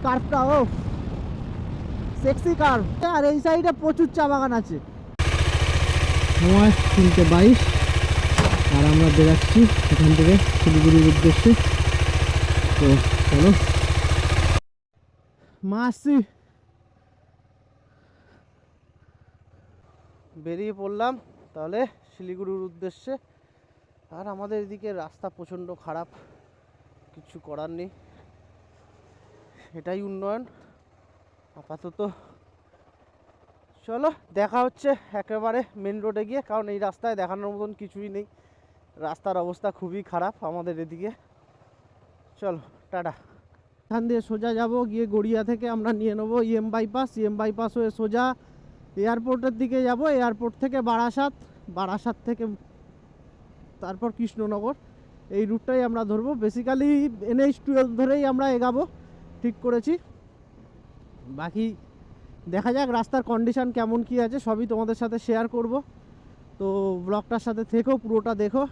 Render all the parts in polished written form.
কার্ভটা, ও sexy curve. আর এই সাইডে প্রচুর চা বাগান আছে। সময় 3:22 আর আমরা বেরাচ্ছি এখান থেকে শিলিগুড়ির উদ্দেশ্যে। তো চলো মাসি বেরিয়ে পড়লাম তাহলে শিলিগুড়ির উদ্দেশ্যে। আর আমাদের এদিকে রাস্তা প্রচণ্ড খারাপ, কিছু করার নেই, এটাই উন্নয়ন আপাতত। চলো দেখা হচ্ছে একেবারে মেন রোডে গিয়ে, কারণ এই রাস্তায় দেখানোর মতন কিছুই নেই, রাস্তার অবস্থা খুবই খারাপ আমাদের এদিকে। চলো টাটা। এখান দিয়ে সোজা যাব, গিয়ে গড়িয়া থেকে আমরা নিয়ে নেবো ইএম বাইপাস, ইএম বাইপাস হয়ে সোজা এয়ারপোর্টের দিকে যাব, এয়ারপোর্ট থেকে বারাসাত, বারাসাত থেকে তারপর কৃষ্ণনগর, এই রুটটাই আমরা ধরবো। বেসিক্যালি NH-12 ধরেই আমরা এগাবো ঠিক করেছি। বাকি দেখা যাক রাস্তার কন্ডিশন কেমন কি আছে, সবই তোমাদের সাথে শেয়ার করব। তো ব্লগটার সাথে থেকো, পুরোটা দেখো।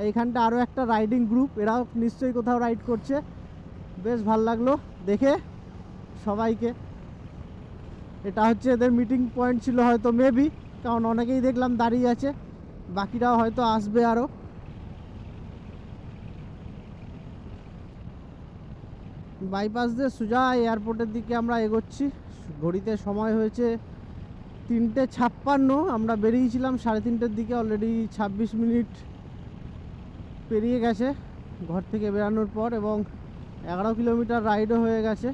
এইখানটা আরও একটা রাইডিং গ্রুপ, এরাও নিশ্চয়ই কোথাও রাইড করছে, বেশ ভাল লাগলো দেখে সবাইকে। এটা হচ্ছে এদের মিটিং পয়েন্ট ছিল হয়তো, মেবি, কারণ অনেকেই দেখলাম দাঁড়িয়ে আছে, বাকিরাও হয়তো আসবে আরও। বাইপাস দিয়ে সোজা এয়ারপোর্টের দিকে আমরা এগোচ্ছি। ঘড়িতে সময় হয়েছে 3:56, আমরা বেরিয়েছিলাম 3:30-এর দিকে, অলরেডি 26 মিনিট পেরিয়ে গেছে ঘর থেকে বেরানোর পর, এবং 11 কিলোমিটার রাইডও হয়ে গেছে।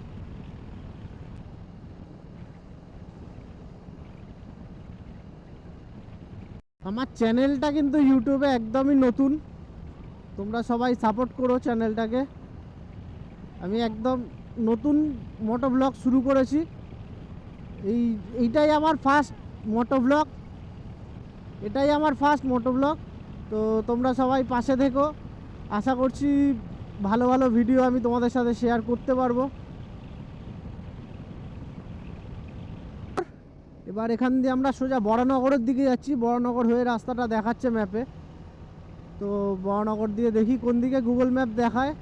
আমার চ্যানেলটা কিন্তু ইউটিউবে একদমই নতুন, তোমরা সবাই সাপোর্ট করো চ্যানেলটাকে। আমি একদম নতুন মোটো ব্লগ শুরু করেছি, এইটাই আমার ফার্স্ট মোটো ব্লগ, এটাই আমার ফার্স্ট মোটো ব্লগ। তো তোমরা সবাই পাশে থেকো, আশা করছি ভালো ভালো ভিডিও আমি তোমাদের সাথে শেয়ার করতে পারবো। এবার এখান দিয়ে আমরা সোজা বড়নগরের দিকে যাচ্ছি, বড়নগর হয়ে রাস্তাটা দেখাচ্ছে ম্যাপে। তো বড়নগর দিয়ে দেখি কোন দিকে গুগল ম্যাপ দেখায়।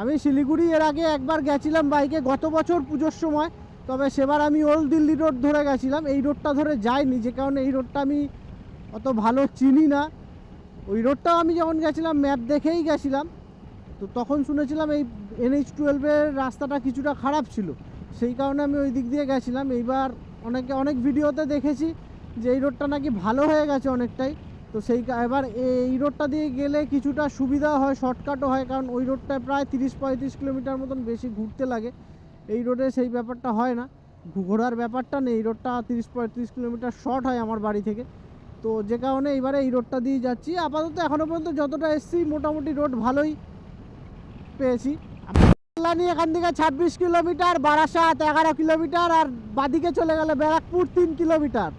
আমি শিলিগুড়ি এর আগে একবার গেছিলাম বাইকে, গত বছর পুজোর সময়, তবে সেবার আমি ওল্ড দিল্লি রোড ধরে গেছিলাম, এই রোডটা ধরে যাইনি, যে কারণে এই রোডটা আমি অত ভালো চিনি না। ওই রোডটাও আমি যখন গেছিলাম ম্যাপ দেখেই গেছিলাম, তো তখন শুনেছিলাম এই NH-12-এর রাস্তাটা কিছুটা খারাপ ছিল, সেই কারণে আমি ওই দিক দিয়ে গেছিলাম। এইবার অনেক ভিডিওতে দেখেছি যে এই রোডটা নাকি ভালো হয়ে গেছে অনেকটাই, তো এবার এই রোডটা দিয়ে গেলে কিছুটা সুবিধা হয়, শর্টকাটও হয়, কারণ ওই রোডটায় প্রায় 30-35 কিলোমিটার মতন বেশি ঘুরতে লাগে। এই রোডে সেই ব্যাপারটা হয় না, ঘোরার ব্যাপারটা নেই, এই রোডটা 30-35 কিলোমিটার শর্ট হয় আমার বাড়ি থেকে। তো যে কারণে এইবারে এই রোডটা দিয়ে যাচ্ছি। আপাতত এখনও পর্যন্ত যতটা এসছি মোটামুটি রোড ভালোই পেয়েছি। কল্যাণী এখান থেকে 26 কিলোমিটার, বারাসাত 11 কিলোমিটার, আর বাদিকে চলে গেলে ব্যারাকপুর 3 কিলোমিটার।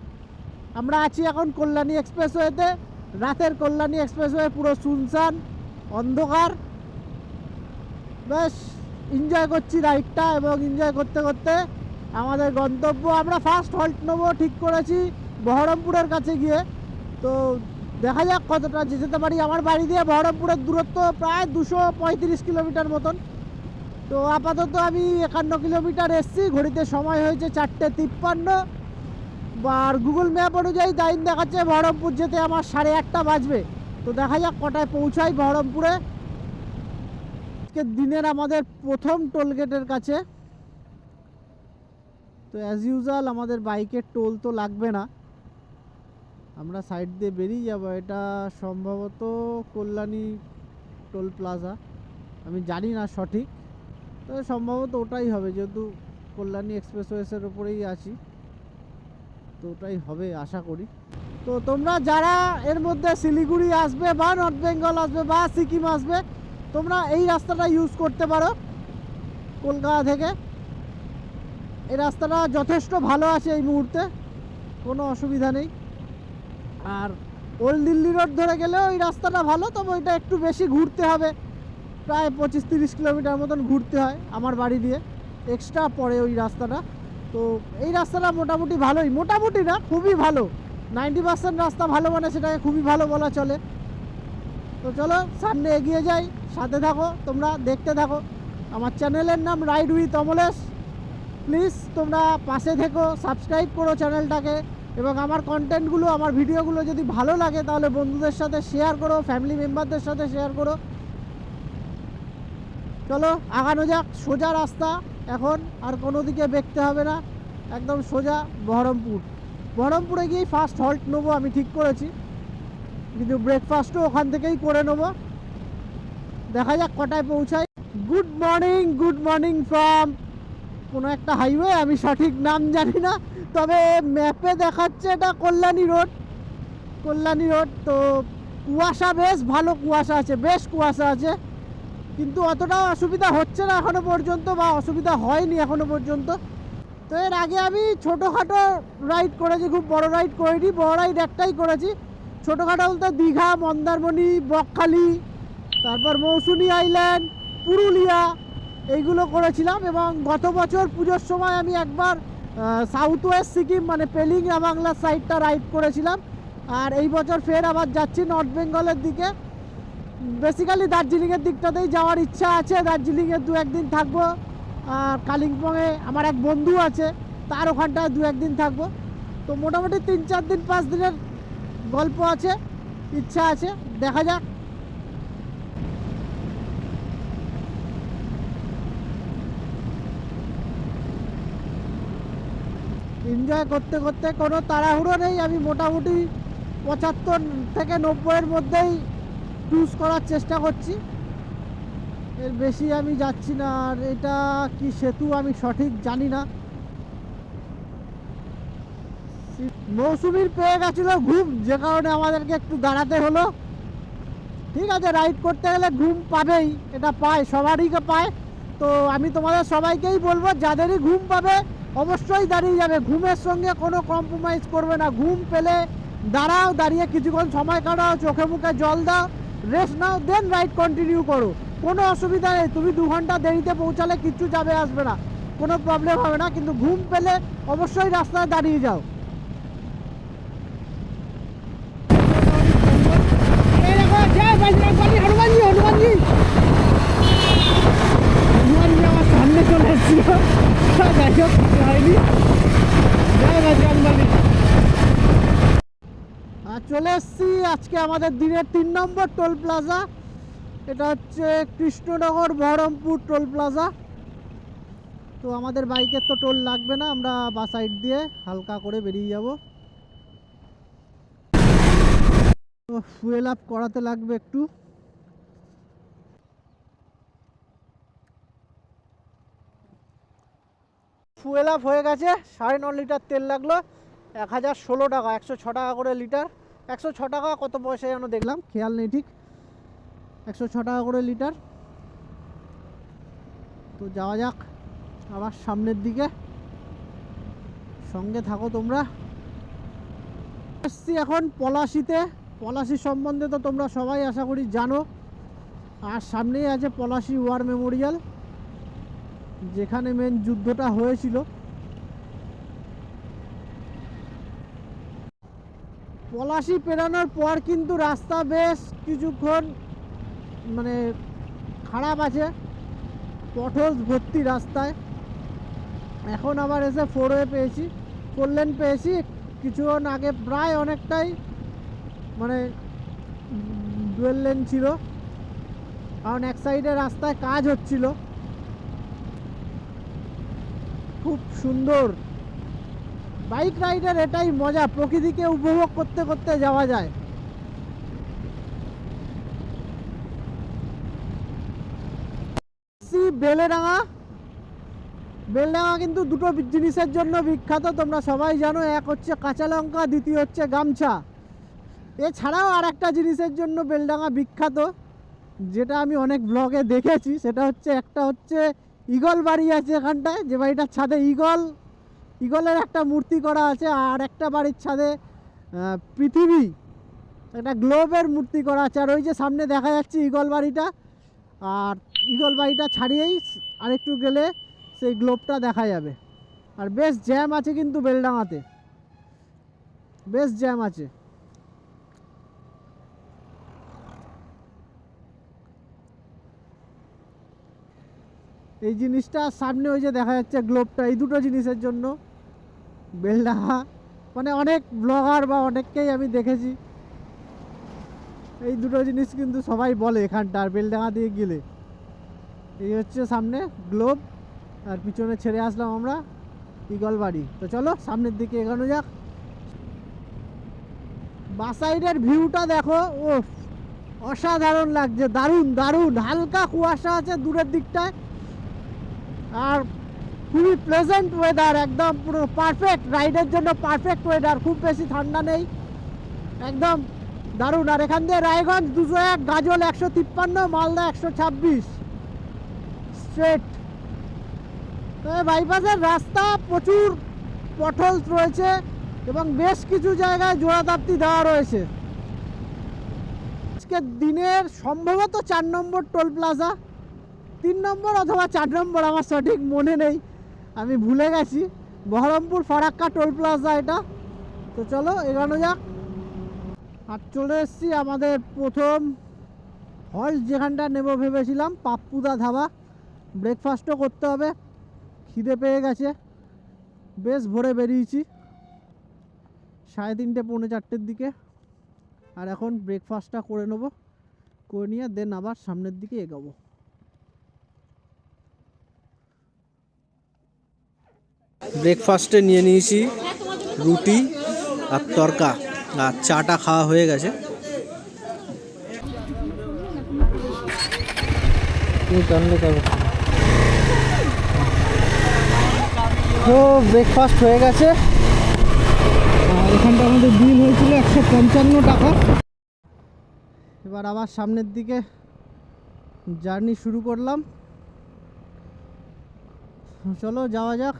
আমরা আছি এখন কল্যাণী এক্সপ্রেসওয়েতে, রাতের কল্যাণী এক্সপ্রেসওয়ে পুরো শুনশান অন্ধকার, বেশ এনজয় করছি রাইডটা, এবং এনজয় করতে করতে আমাদের গন্তব্য, আমরা ফার্স্ট হল্ট নেবো ঠিক করেছি বহরমপুরের কাছে গিয়ে। তো দেখা যাক কতটা যেতে পারি। আমার বাড়ি দিয়ে বহরমপুরের দূরত্ব প্রায় 235 কিলোমিটার মতন। তো আপাতত আমি 51 কিলোমিটার এসছি, ঘড়িতে সময় হয়েছে 4:53, আর গুগল ম্যাপ অনুযায়ী টাইম দেখাচ্ছে বহরমপুর যেতে আমার 8:30 বাজবে। তো দেখা যাক কটায় পৌঁছাই বহরমপুরে। আজকের দিনের আমাদের প্রথম টোলগেটের কাছে। তো অ্যাজ ইউজুয়াল আমাদের বাইকের টোল তো লাগবে না, আমরা সাইড দিয়ে বেরিয়ে যাব। এটা সম্ভবত কল্যাণী টোল প্লাজা, আমি জানি না সঠিক, তো সম্ভবত ওটাই হবে, যেহেতু কল্যাণী এক্সপ্রেসওয়েসের উপরেই আছি, তো ওটাই হবে আশা করি। তো তোমরা যারা এর মধ্যে শিলিগুড়ি আসবে বা নর্থ বেঙ্গল আসবে বা সিকিম আসবে, তোমরা এই রাস্তাটা ইউজ করতে পারো কলকাতা থেকে। এই রাস্তাটা যথেষ্ট ভালো আছে এই মুহূর্তে, কোনো অসুবিধা নেই। আর ওল্ড দিল্লি রোড ধরে গেলেও এই রাস্তাটা ভালো, তবে ওইটা একটু বেশি ঘুরতে হবে, প্রায় 25-30 কিলোমিটার মতন ঘুরতে হয় আমার বাড়ি দিয়ে, এক্সট্রা পড়ে ওই রাস্তাটা। তো এই রাস্তাটা মোটামুটি ভালোই, মোটামুটি না খুবই ভালো, 90% রাস্তা ভালো, মানে সেটাকে খুবই ভালো বলা চলে। তো চলো সামনে এগিয়ে যাই, সাথে থাকো তোমরা, দেখতে থাকো। আমার চ্যানেলের নাম রাইড উইথ অমলেশ। প্লিজ তোমরা পাশে থেকো, সাবস্ক্রাইব করো চ্যানেলটাকে, এবং আমার কন্টেন্টগুলো, আমার ভিডিওগুলো যদি ভালো লাগে তাহলে বন্ধুদের সাথে শেয়ার করো, ফ্যামিলি মেম্বারদের সাথে শেয়ার করো। চলো আগানো যাক, সোজা রাস্তা এখন, আর কোনো দিকে দেখতে হবে না, একদম সোজা বহরমপুর। বহরমপুরে গিয়েই ফার্স্ট হল্ট নেবো আমি ঠিক করেছি, কিন্তু ব্রেকফাস্টও ওখান থেকেই করে নেবো। দেখা যাক কটায় পৌঁছাই। গুড মর্নিং ফ্রম কোনো একটা হাইওয়ে, আমি সঠিক নাম জানি না, তবে ম্যাপে দেখাচ্ছে এটা কল্যাণী রোড। তো কুয়াশা, বেশ ভালো কুয়াশা আছে, বেশ কুয়াশা আছে, কিন্তু অতটাও অসুবিধা হচ্ছে না এখনো পর্যন্ত, বা অসুবিধা হয়নি এখনো পর্যন্ত। তো এর আগে আমি ছোটোখাটো রাইড করেছি, খুব বড় রাইড করিনি, বড় রাইড একটাই করেছি। ছোটোখাটো বলতে দীঘা, মন্দারমণি, বকখালি, তারপর মৌসুনি আইল্যান্ড, পুরুলিয়া, এইগুলো করেছিলাম। এবং গত বছর পুজোর সময় আমি একবার সাউথ ওয়েস্ট সিকিম মানে পেলিংরা বাংলার সাইডটা রাইড করেছিলাম। আর এই বছর ফের আবার যাচ্ছি নর্থ বেঙ্গলের দিকে, বেসিক্যালি দার্জিলিংয়ের দিকটাতেই যাওয়ার ইচ্ছা আছে। দার্জিলিংয়ে 2-1 দিন থাকবো, আর কালিম্পংয়ে আমার এক বন্ধু আছে, তার ওখানটায় 2-1 দিন থাকবো। তো মোটামুটি 3-4 দিন 5 দিনের গল্প আছে, ইচ্ছা আছে, দেখা যাক। এনজয় করতে করতে, কোনো তাড়াহুড়ো নেই, আমি মোটামুটি 75 থেকে 90-এর মধ্যেই ক্রুজ করার চেষ্টা করছি, এর বেশি আমি যাচ্ছি না। আর এটা কি সেতু আমি সঠিক জানি না। মৌসুমীর পেয়ে গেছিলো ঘুম, যে কারণে আমাদেরকে একটু দাঁড়াতে হলো। ঠিক আছে, রাইড করতে গেলে ঘুম পাবেই, এটা পায়, সবারই পায়। তো আমি তোমাদের সবাইকেই বলবো, যাদেরই ঘুম পাবে অবশ্যই দাঁড়িয়ে যাবে, ঘুমের সঙ্গে কোনো কম্প্রোমাইজ করবে না। ঘুম পেলে দাঁড়াও, দাঁড়িয়ে কিছুক্ষণ সময় কাটাও, চোখে মুখে জল দাও, রেস্ট নাও, দেন রাইড কন্টিনিউ করো, কোনো অসুবিধা নেই। তুমি 2 ঘন্টা দেরিতে পৌঁছালে কিচ্ছু যাবে আসবে না, কোনো প্রবলেম হবে না, কিন্তু ঘুম পেলে অবশ্যই রাস্তায় দাঁড়িয়ে যাও। হনুমানজি আমার সামনে চলে এসেছিল, যাই হোক হয়নি। আর চলে এসছি আজকে আমাদের দিনের 3 নম্বর টোল প্লাজা, এটা হচ্ছে কৃষ্ণনগর বহরমপুর টোল প্লাজা। তো আমাদের বাইকের তো টোল লাগবে না, আমরা বাস সাইড দিয়ে হালকা করে বেরিয়ে যাব। তো ফুয়েল আপ করাতে লাগবে একটু। ফুয়েল আপ হয়ে গেছে, 9.5 লিটার তেল লাগলো, 1016 টাকা, 106 টাকা করে লিটার। 106 টাকা কত পয়সা যেন দেখলাম, খেয়াল নেই ঠিক, 106 টাকা করে লিটার। তো যাওয়া যাক আবার সামনের দিকে, সঙ্গে থাকো তোমরা। এসছি এখন পলাশিতে। পলাশি সম্বন্ধে তো তোমরা সবাই আশা করি জানো। আর সামনেই আছে পলাশি ওয়ার মেমোরিয়াল, যেখানে মেন যুদ্ধটা হয়েছিল। পলাশি পেরানোর পর কিন্তু রাস্তা বেশ কিছুক্ষণ মানে খারাপ আছে, পটহোল ভর্তি রাস্তায়। এখন আবার এসে 4 ওয়ে পেয়েছি, 4 লেন পেয়েছি। কিছুক্ষণ আগে প্রায় অনেকটাই মানে ডুয়েল লেন ছিল, কারণ এক সাইডে রাস্তায় কাজ হচ্ছিল। খুব সুন্দর বাইক রাইডের এটাই মজা, প্রকৃতিকে উপভোগ করতে করতে যাওয়া যায়। বেলেডাঙ্গা, বেলডাঙ্গা কিন্তু দুটো জিনিসের জন্য বিখ্যাত, তোমরা সবাই জানো। এক হচ্ছে কাঁচা লঙ্কা, দ্বিতীয় হচ্ছে গামছা। এছাড়াও আর একটা জিনিসের জন্য বেলডাঙ্গা বিখ্যাত, যেটা আমি অনেক ব্লগে দেখেছি, সেটা হচ্ছে একটা হচ্ছে ঈগল বাড়ি আছে এখানটায়, যে বাড়িটার ছাদে ঈগলের একটা মূর্তি করা আছে। আর একটা বাড়ির ছাদে পৃথিবী, একটা গ্লোবের মূর্তি করা আছে। আর ওই যে সামনে দেখা যাচ্ছে ঈগল বাড়িটা, আর ঈগল বাড়িটা ছাড়িয়েই আরেকটু গেলে সেই গ্লোবটা দেখা যাবে। আর বেশ জ্যাম আছে কিন্তু বেলডাঙাতে, বেশ জ্যাম আছে। এই জিনিসটা সামনে ওই যে দেখা যাচ্ছে গ্লোবটা, এই দুটো জিনিসের জন্য বেলডাঙা, মানে অনেক ব্লগার বা অনেককেই আমি দেখেছি এই দুটো জিনিস কিন্তু সবাই বলে এখানটার বেলডাঙা দিয়ে গেলে। এই হচ্ছে সামনে গ্লোব, আর পিছনে ছেড়ে আসলাম আমরা ইগল বাড়ি। তো চলো সামনের দিকে এগোনো যাক। বাসাইডের ভিউটা দেখো, ও অসাধারণ লাগছে, দারুণ দারুণ। হালকা কুয়াশা আছে দূরের দিকটায়, আর খুবই প্লেজেন্ট ওয়েদার, একদম পুরো পারফেক্ট রাইডের জন্য পারফেক্ট ওয়েদার। খুব বেশি ঠান্ডা নেই, একদম দারুণ। আর এখান দিয়ে রায়গঞ্জ 201, গাজল 153, মালদা 126 স্ট্রেট। বাইপাসের রাস্তা প্রচুর পটহোলস রয়েছে এবং বেশ কিছু জায়গায় জোড়াতাপ্তি দেওয়া রয়েছে। আজকের দিনের সম্ভবত 4 নম্বর টোল প্লাজা, 3 নম্বর অথবা 4 নম্বর, আমার সঠিক মনে নেই, আমি ভুলে গেছি। বহরমপুর ফারাক্কা টোল প্লাজা এটা। তো চলো এগোনো যাক। আর চলে এসেছি আমাদের প্রথম হল্ট, যেখানটা নেব ভেবেছিলাম, পাপ্পুদা ধাবা। ব্রেকফাস্টও করতে হবে, খিদে পেয়ে গেছে, বেশ ভোরে বেরিয়েছি 3:30 পৌনে 4টের দিকে। আর এখন ব্রেকফাস্টটা করে নেব, করে নিয়ে দেন আবার সামনের দিকে এগোবো। ব্রেকফাস্টে নিয়ে নিয়েছি রুটি আর তরকা, আর চাটা খাওয়া হয়ে গেছে। তো ব্রেকফাস্ট হয়ে গেছে, আর এখানটা আমাদের বিল হয়েছিল 155 টাকা। এবার আবার সামনের দিকে জার্নি শুরু করলাম। চলো যাওয়া যাক।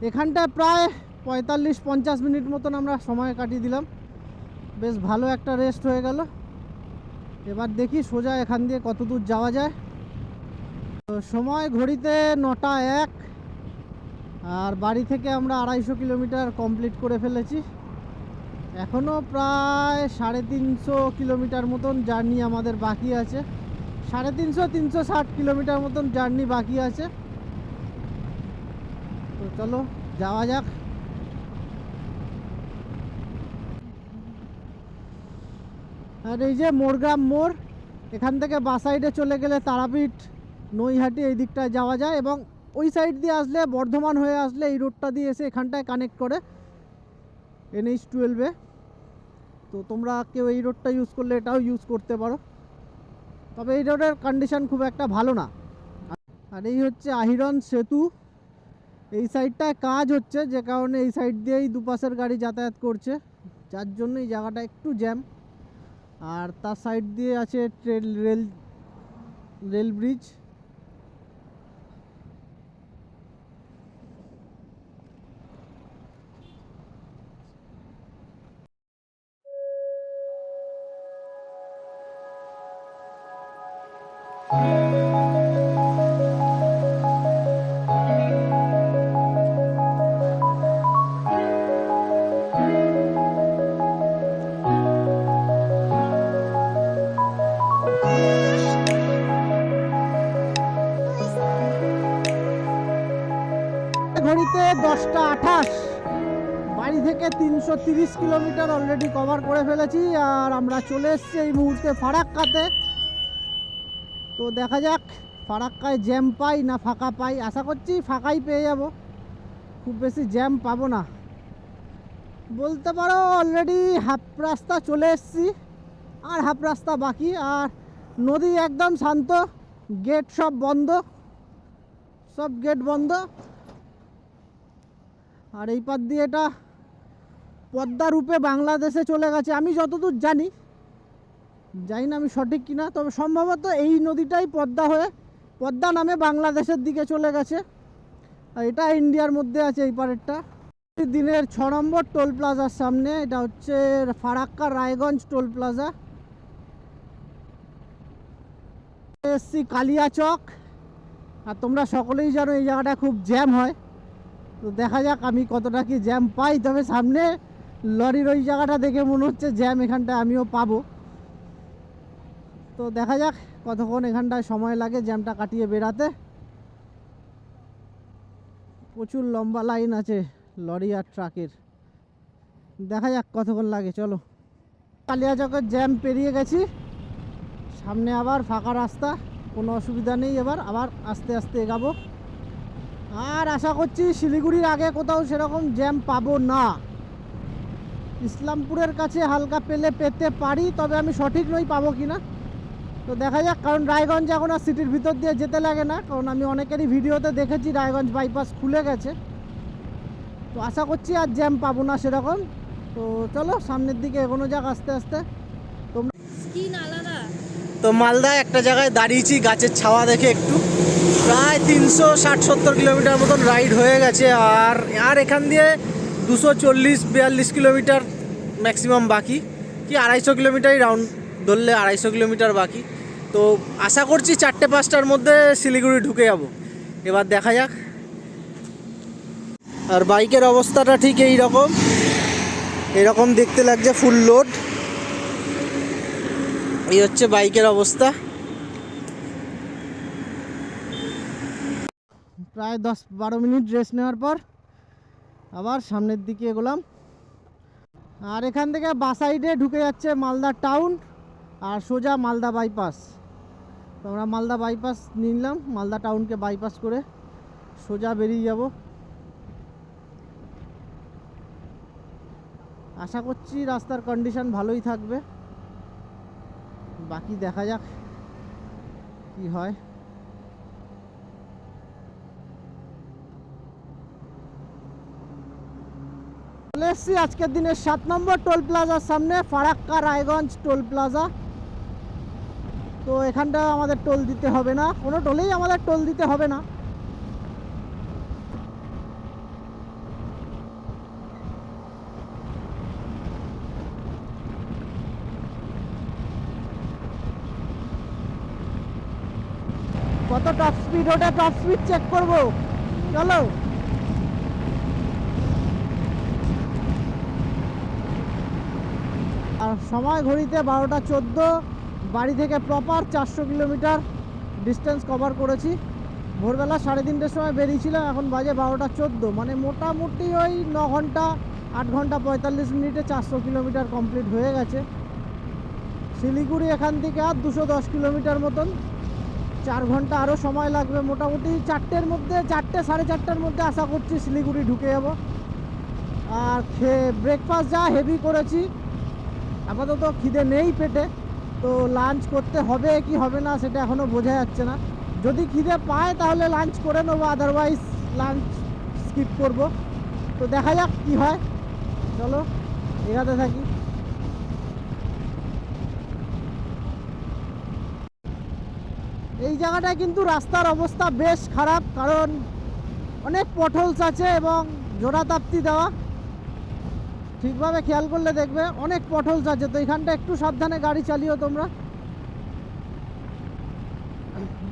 এখানটায় প্রায় 45-50 মিনিট মতন আমরা সময় কাটিয়ে দিলাম, বেশ ভালো একটা রেস্ট হয়ে গেল। এবার দেখি সোজা এখান দিয়ে কত দূর যাওয়া যায়। তো সময় ঘড়িতে 9টা 1, আর বাড়ি থেকে আমরা 250 কিলোমিটার কমপ্লিট করে ফেলেছি। এখনও প্রায় 350 কিলোমিটার মতন জার্নি আমাদের বাকি আছে, 350-360 কিলোমিটার মতন জার্নি বাকি আছে। তো চলো যাওয়া যাক। আর এই যে মোরগ্রাম মোড়, এখান থেকে বাস সাইডে চলে গেলে তারাপীঠ, নৈহাটি এই দিকটায় যাওয়া যায়, এবং ওই সাইড দিয়ে আসলে বর্ধমান হয়ে আসলে এই রোডটা দিয়ে এসে এখানটায় কানেক্ট করে NH-12-এ। তো তোমরা কেউ এই রোডটা ইউজ করলে এটাও ইউজ করতে পারো, তবে এই রোডের কন্ডিশন খুব একটা ভালো না। আর এই হচ্ছে আহিরন সেতু, এই সাইডটায় কাজ হচ্ছে, যে কারণে এই সাইড দিয়েই দুপাশের গাড়ি যাতায়াত করছে, যার জন্য এই জায়গাটা একটু জ্যাম। আর তার সাইড দিয়ে আছে রেল ব্রিজ। ঘড়িতে 10টা 28, বাড়ি থেকে 330 কিলোমিটার অলরেডি কভার করে ফেলেছি, আর আমরা চলে এসেছি এই মুহূর্তে ফারাক্কাতে। তো দেখা যাক ফারাক্কায় জ্যাম পাই না ফাঁকা পাই, আশা করছি ফাঁকাই পেয়ে যাব, খুব বেশি জ্যাম পাবো না বলতে পারো। অলরেডি হাফ রাস্তা চলে এসেছি, আর হাফ রাস্তা বাকি। আর নদী একদম শান্ত, গেট সব বন্ধ, সব গেট বন্ধ। আর এই পার দিয়ে এটা পদ্মা রূপে বাংলাদেশে চলে গেছে, আমি যতদূর জানি না আমি সঠিক কিনা, তবে সম্ভবত এই নদীটাই পদ্মা হয়ে পদ্মা নামে বাংলাদেশের দিকে চলে গেছে, আর এটা ইন্ডিয়ার মধ্যে আছে এই পারেরটা। দিনের 6 নম্বর টোল প্লাজার সামনে, এটা হচ্ছে ফারাক্কা রায়গঞ্জ টোল প্লাজা। এসছি কালিয়াচক, আর তোমরা সকলেই জানো এই জায়গাটা খুব জ্যাম হয়। তো দেখা যাক আমি কতটা কি জ্যাম পাই, তবে সামনে লরির ওই জায়গাটা দেখে মনে হচ্ছে জ্যাম এখানটায় আমিও পাবো। তো দেখা যাক কতক্ষণ এখানটায় সময় লাগে জ্যামটা কাটিয়ে বেরাতে। প্রচুর লম্বা লাইন আছে লরি আর ট্রাকের। দেখা যাক কতক্ষণ লাগে। চলো, কালিয়াচকের জ্যাম পেরিয়ে গেছি, সামনে আবার ফাঁকা রাস্তা, কোনো অসুবিধা নেই। এবার আবার আস্তে আস্তে এগাবো। আর আশা করছি শিলিগুড়ির আগে কোথাও সেরকম জ্যাম পাবো না। ইসলামপুরের কাছে হালকা পেতে পারি, তবে আমি সঠিক নই পাবো কি না, তো দেখা যাক। কারণ রায়গঞ্জ এখন আর সিটির ভিতর দিয়ে যেতে লাগে না, কারণ আমি অনেকেরই ভিডিওতে দেখেছি রায়গঞ্জ বাইপাস খুলে গেছে। তো আশা করছি আর জ্যাম পাবো না সেরকম। তো চলো সামনের দিকে এগোনো যাক আস্তে আস্তে। তো মালদায় একটা জায়গায় দাঁড়িয়েছি গাছের ছাওয়া দেখে, একটু প্রায় 360-70 কিলোমিটার মতন রাইড হয়ে গেছে। আর এখান দিয়ে 240-42 কিলোমিটার ম্যাক্সিমাম বাকি, কি 250 কিলোমিটারই রাউন্ড ধরলে 250 কিলোমিটার বাকি। তো আশা করছি 4টে-5টার মধ্যে শিলিগুড়ি ঢুকে যাব। এবার দেখা যাক। আর বাইকের অবস্থাটা ঠিক এইরকম দেখতে লাগছে, ফুল লোড। এই হচ্ছে বাইকের অবস্থা। প্রায় 10-12 মিনিট রেস্ট নেওয়ার পর আবার সামনের দিকে এগোলাম। আর এখান থেকে বাসাইডে ঢুকে যাচ্ছে মালদা টাউন আর সোজা মালদা বাইপাস। তো আমরা মালদা বাইপাস নিলাম, মালদা টাউনকে বাইপাস করে সোজা বেরিয়ে যাব। আশা করছি রাস্তার কন্ডিশন ভালোই থাকবে, বাকি দেখা যাক কি হয়। চলে এসছি আজকের দিনের 7 নম্বর টোল প্লাজার সামনে, ফারাক্কা রায়গঞ্জ টোল প্লাজা। তো এখানটা আমাদের টোল দিতে হবে না, কোনো টোলেই আমাদের টোল দিতে হবে না। কত টপ স্পিড, ওটা টপ স্পিড চেক করবো, চলো। আর সময় ঘড়িতে 12টা 14, বাড়ি থেকে প্রপার 400 কিলোমিটার ডিস্টেন্স কভার করেছি। ভোরবেলা 3:30টার সময় বেরিয়েছিলাম, এখন বাজে 12টা 14, মানে মোটামুটি ওই 9 ঘন্টা 8 ঘন্টা 45 মিনিটে 400 কিলোমিটার কমপ্লিট হয়ে গেছে। শিলিগুড়ি এখান থেকে আর 210 কিলোমিটার মতন, 4 ঘন্টা আরও সময় লাগবে। মোটামুটি 4টের মধ্যে, 4টে 4:30টার মধ্যে আশা করছি শিলিগুড়ি ঢুকে যাব। আর ব্রেকফাস্ট যা হেভি করেছি, আপাতত খিদে নেই পেটে। তো লাঞ্চ করতে হবে কি হবে না সেটা এখনও বোঝা যাচ্ছে না। যদি খিদে পায় তাহলে লাঞ্চ করে নেবো, আদারওয়াইজ লাঞ্চ স্কিপ করব। তো দেখা যাক কি হয়, চলো এগাতে থাকি। এই জায়গাটায় কিন্তু রাস্তার অবস্থা বেশ খারাপ, কারণ অনেক পটহোলস আছে এবং জোড়াতাপ্তি দেওয়া। ঠিকভাবে খেয়াল করলে দেখবে অনেক পটহোলস আছে। তো এখানটা একটু সাবধানে গাড়ি চালিও তোমরা।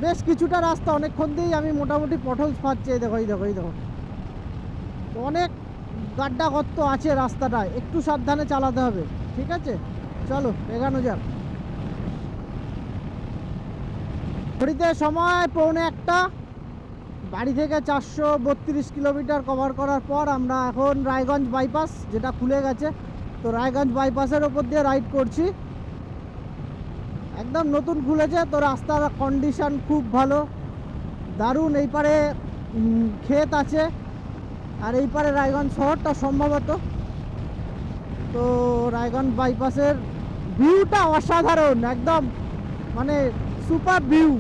বেশ কিছুটা রাস্তা অনেকক্ষণ দিয়েই আমি মোটামুটি পটহোলস পাচ্ছি। এই দেখো তো অনেক গাড্ডা গর্ত আছে রাস্তাটায়, একটু সাবধানে চালাতে হবে, ঠিক আছে? চলো এগানো যাক। ঘড়িতে সময় 1:45, বাড়ি থেকে 432 কিলোমিটার কভার করার পর আমরা এখন রায়গঞ্জ বাইপাস, যেটা খুলে গেছে, তো রায়গঞ্জ বাইপাসের ওপর দিয়ে রাইড করছি। একদম নতুন খুলেছে, তো রাস্তার কন্ডিশন খুব ভালো, দারুণ। এই পারে ক্ষেত আছে আর এই পারে রায়গঞ্জ শহরটা সম্ভবত। তো রায়গঞ্জ বাইপাসের ভিউটা অসাধারণ, একদম মানে সুপার ভিউ।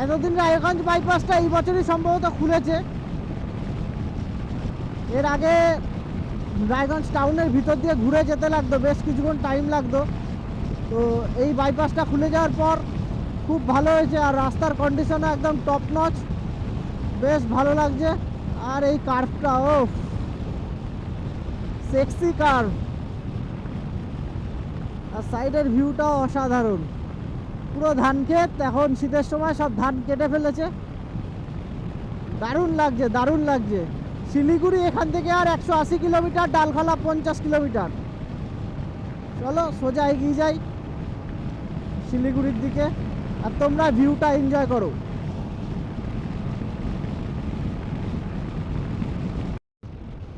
এতদিন রায়গঞ্জ বাইপাসটা এই বছরই সম্ভবত খুলেছে, এর আগে রায়গঞ্জ টাউনের ভিতর দিয়ে ঘুরে যেতে লাগতো, বেশ কিছুক্ষণ টাইম লাগতো। তো এই বাইপাসটা খুলে যাওয়ার পর খুব ভালো হয়েছে, আর রাস্তার কন্ডিশনও একদম টপ নচ, বেশ ভালো লাগছে। আর এই কার্ভটা, ও সেক্সি কার্ভ, আর সাইডের ভিউটাও অসাধারণ। পুরো ধান ক্ষেত, এখন শীতের সময় সব ধান কেটে ফেলেছে, দারুণ লাগছে। শিলিগুড়ি এখান থেকে আর 180 কিলোমিটার, ডালখালা 50 কিলোমিটার। চলো সোজা এগিয়ে যাই শিলিগুড়ির দিকে, আর তোমরা ভিউটা এনজয় করো।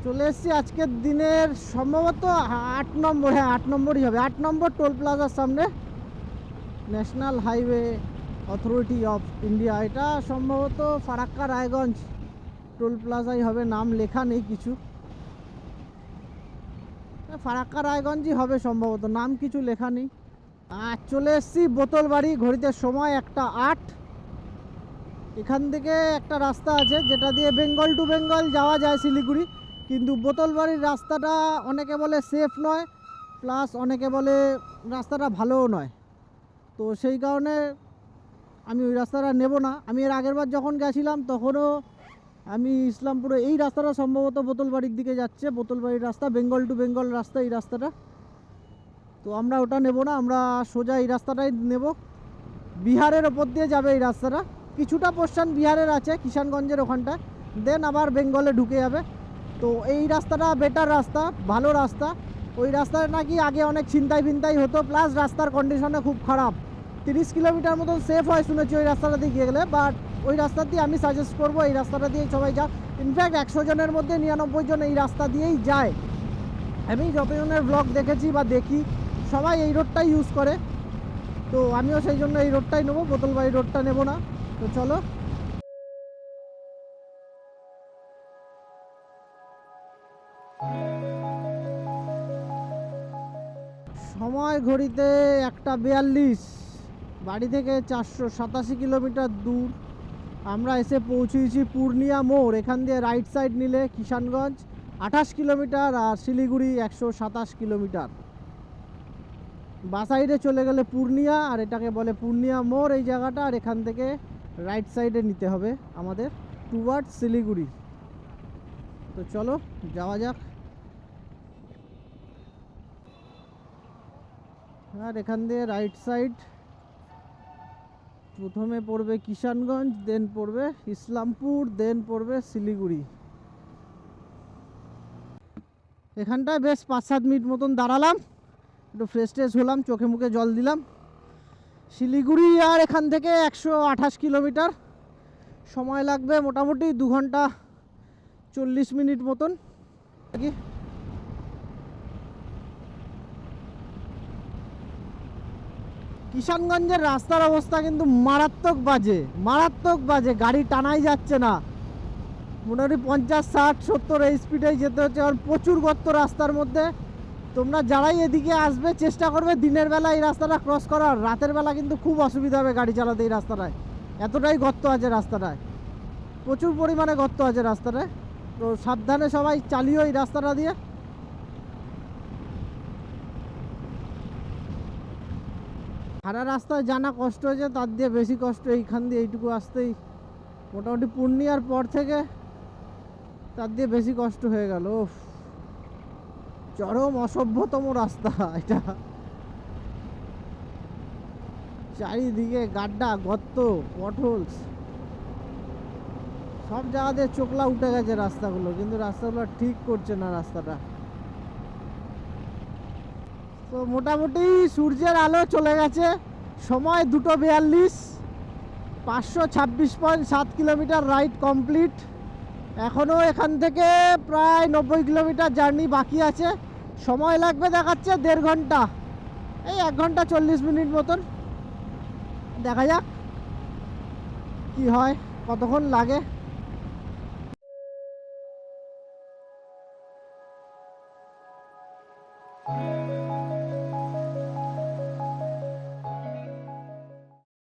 চলে এসেছি আজকের দিনের সম্ভবত 8 নম্বর, হ্যাঁ 8 নম্বরই হবে, 8 নম্বর টোল প্লাজার সামনে, national highway authority of India. এটা সম্ভবত ফারাক্কা রায়গঞ্জ টোল প্লাজাই হবে, নাম লেখা নেই কিছু, ফারাক্কা রায়গঞ্জই হবে সম্ভবত, নাম কিছু লেখা নেই। আর চলে এসেছি বোতলবাড়ি, ঘড়িতে সময় 1:08। এখান থেকে একটা রাস্তা আছে যেটা দিয়ে বেঙ্গল টু বেঙ্গল যাওয়া যায় শিলিগুড়ি, কিন্তু বোতলবাড়ির রাস্তাটা অনেকে বলে সেফ নয়, প্লাস অনেকে বলে রাস্তাটা ভালোও নয়। তো সেই কারণে আমি ওই রাস্তাটা নেব না। আমি এর আগের বার যখন গেছিলাম তখনও আমি ইসলামপুরে, এই রাস্তাটা সম্ভবত বোতলবাড়ির দিকে যাচ্ছে, বোতলবাড়ির রাস্তা, বেঙ্গল টু বেঙ্গল রাস্তা এই রাস্তাটা। তো আমরা ওটা নেব না, আমরা সোজা এই রাস্তাটাই নেব। বিহারের ওপর দিয়ে যাবে এই রাস্তাটা, কিছুটা পোর্শন বিহারের আছে কিষানগঞ্জের ওখানটা, দেন আবার বেঙ্গলে ঢুকে যাবে। তো এই রাস্তাটা বেটার রাস্তা, ভালো রাস্তা। ওই রাস্তায় নাকি আগে অনেক ছিনতাই হতো, প্লাস রাস্তার কন্ডিশনে খুব খারাপ। 30 কিলোমিটার মতন সেফ হয় শুনেছি ওই রাস্তাটা দিয়ে গিয়ে গেলে, বাট ওই রাস্তা দিয়ে আমি সাজেস্ট করবো এই রাস্তাটা দিয়েই সবাই যাক। ইনফ্যাক্ট 100 জনের মধ্যে 99 জন এই রাস্তা দিয়েই যায়। আমি যতজনের ব্লগ দেখেছি বা দেখি সবাই এই রোডটাই ইউজ করে, তো আমিও সেই জন্য এই রোডটাই নেবো, বোতলবাড়ি রোডটা নেব না। তো চলো, সময় ঘড়িতে 1:42, বাড়ি থেকে 487 কিলোমিটার দূর। আমরা এসে পৌঁছেছি পূর্ণিয়া মোড়, এখান দিয়ে রাইট সাইড নিলে কিষানগঞ্জ 28 কিলোমিটার, আর শিলিগুড়ি 127 কিলোমিটার। বা সাইডে চলে গেলে পূর্ণিয়া, আর এটাকে বলে পূর্ণিয়া মোড় এই জায়গাটা, আর এখান থেকে রাইট সাইডে নিতে হবে আমাদের টুয়ার্ডস শিলিগুড়ি। তো চলো যাওয়া যাক। আর এখান দিয়ে রাইট সাইড প্রথমে পড়বে কিষানগঞ্জ, দেন পড়বে ইসলামপুর, দেন পড়বে শিলিগুড়ি। এখানটায় বেশ 5-7 মিনিট মতন দাঁড়ালাম, একটু ফ্রেশ ট্রেশ হলাম, চোখে মুখে জল দিলাম। শিলিগুড়ি আর এখান থেকে 128 কিলোমিটার, সময় লাগবে মোটামুটি 2 ঘন্টা 40 মিনিট মতন। কিষানগঞ্জের রাস্তার অবস্থা কিন্তু মারাত্মক বাজে, গাড়ি টানাই যাচ্ছে না, মোটামুটি 50, 60, 70 এই স্পিডেই যেতে হচ্ছে। আর প্রচুর গর্ত রাস্তার মধ্যে। তোমরা যারাই এদিকে আসবে চেষ্টা করবে দিনের বেলা এই রাস্তাটা ক্রস করার, রাতের বেলা কিন্তু খুব অসুবিধা হবে গাড়ি চালাতে এই রাস্তাটায়, এতটাই গর্ত আছে রাস্তাটায়, প্রচুর পরিমাণে গর্ত আছে রাস্তাটায়। তো সাবধানে সবাই চালিও এই রাস্তাটা দিয়ে। সারা রাস্তায় জানা কষ্ট হয়েছে, তার দিয়ে বেশি কষ্ট এইখান দিয়ে এইটুকু আসতেই, মোটামুটি পূর্ণিয়ার পর থেকে তার দিয়ে বেশি কষ্ট হয়ে গেল। চরম অসভ্যতম রাস্তা এটা, চারিদিকে গাড্ডা, গর্ত, পটহোলস, সব জায়গাতে চোখলা উঠে গেছে রাস্তাগুলো, কিন্তু রাস্তাগুলো ঠিক করছে না রাস্তাটা। তো মোটামুটি সূর্যের আলো চলে গেছে, সময় 2:42, 526.7 কিলোমিটার রাইড কমপ্লিট। এখনও এখান থেকে প্রায় 90 কিলোমিটার জার্নি বাকি আছে, সময় লাগবে দেখাচ্ছে 1.5 ঘন্টা, এই 1 ঘন্টা 40 মিনিট মতন। দেখা যাক কি হয়, কতক্ষণ লাগে।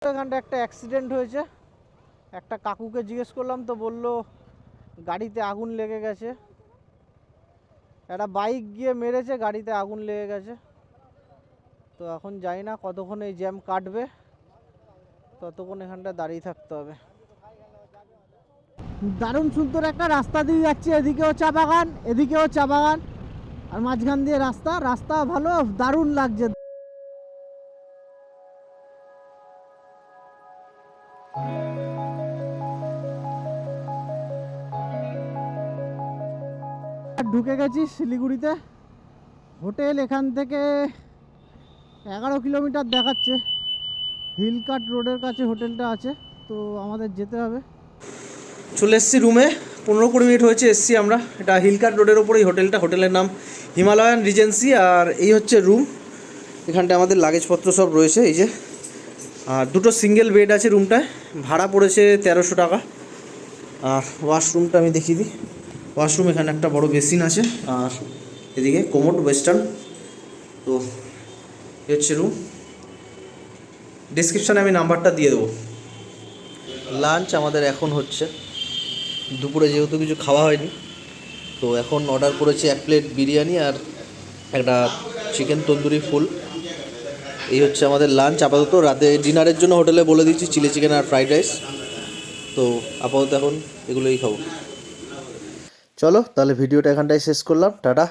এখানটা একটা অ্যাক্সিডেন্ট হয়েছে, একটা কাকুকে জিজ্ঞেস করলাম তো বললো গাড়িতে আগুন লেগে গেছে, একটা বাইক গিয়ে মেরেছে, গাড়িতে আগুন লেগে গেছে। তো এখন জানি না কতক্ষণ এই জ্যাম কাটবে, ততক্ষণ এখানটা দাঁড়িয়ে থাকতে হবে। দারুণ সুন্দর একটা রাস্তা দিয়ে যাচ্ছে, এদিকেও চা বাগান, এদিকেও চা বাগান, আর মাঝখান দিয়ে রাস্তা ভালো, দারুণ লাগছে। ঢুকে গেছি শিলিগুড়িতে, হোটেল এখান থেকে 11 কিলোমিটার দেখাচ্ছে, হিলকাট রোডের কাছে হোটেলটা আছে, তো আমাদের যেতে হবে। চলে এসেছি রুমে, 15-20 মিনিট হয়েছে এসছি আমরা। এটা হিলকার রোডের ওপরেই হোটেলটা, হোটেলের নাম হিমালয়ান রিজেন্সি। আর এই হচ্ছে রুম, এখানটা আমাদের লাগেজপত্র সব রয়েছে এই যে। আর দুটো সিঙ্গেল বেড আছে রুমটায়, ভাড়া পড়েছে 1300 টাকা। আর ওয়াশরুমটা আমি দেখিয়ে দিই। ওয়াশরুম এখানে একটা বড় বেসিন আছে, আর এদিকে কোমোড ওয়েস্টার্ন। তো এই হচ্ছে রুম, ডিসক্রিপশানে আমি নাম্বারটা দিয়ে দেবো। লাঞ্চ আমাদের এখন হচ্ছে, দুপুরে যেহেতু কিছু খাওয়া হয়নি তো এখন অর্ডার করেছি 1 প্লেট বিরিয়ানি আর একটা চিকেন তন্দুরি ফুল। এই হচ্ছে আমাদের লাঞ্চ। আপাতত রাতে ডিনারের জন্য হোটেলে বলে দিচ্ছি চিলি চিকেন আর ফ্রাইড রাইস। তো আপাতত এখন এগুলোই খাবো। চলো তাহলে ভিডিওটা এখানটায় শেষ করলাম, টাটা।